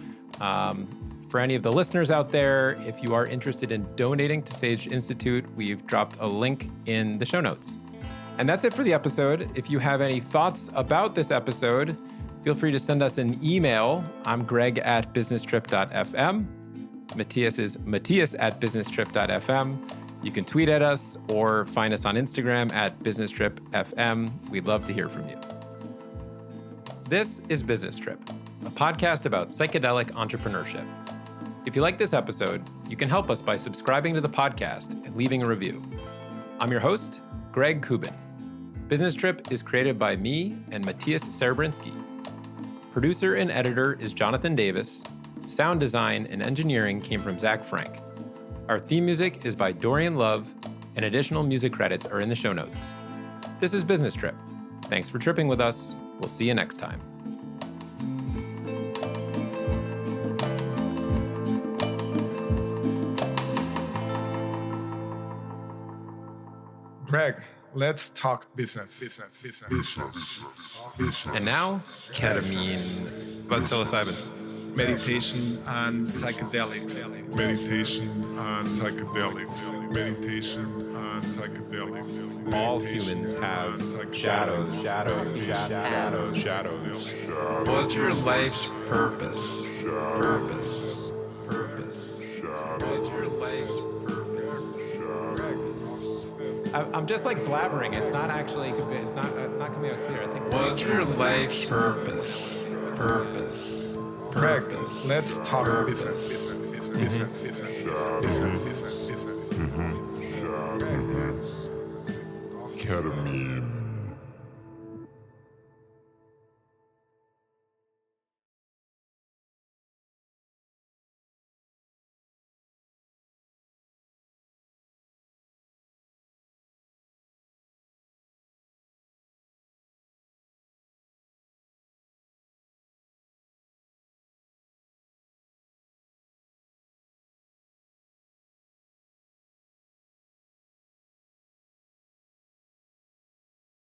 for any of the listeners out there, if you are interested in donating to Sage Institute, we've dropped a link in the show notes. And that's it for the episode. If you have any thoughts about this episode, feel free to send us an email. I'm greg@businesstrip.fm. Matthias is matthias@businesstrip.fm. You can tweet at us or find us on Instagram @businesstripfm. We'd love to hear from you. This is Business Trip, a podcast about psychedelic entrepreneurship. If you like this episode, you can help us by subscribing to the podcast and leaving a review. I'm your host, Greg Kubin. Business Trip is created by me and Matthias Serebrinsky. Producer and editor is Jonathan Davis. Sound design and engineering came from Zach Frank. Our theme music is by Dorian Love, and additional music credits are in the show notes. This is Business Trip. Thanks for tripping with us. We'll see you next time. Greg, let's talk business. And now, ketamine, about psilocybin. Meditation and psychedelics. All humans have shadows. What's your life's purpose? What's your life's purpose? I'm just like blabbering. It's not actually. It's not coming out clear. I think. What's your life's purpose? Greg, let's talk business. Ketamine.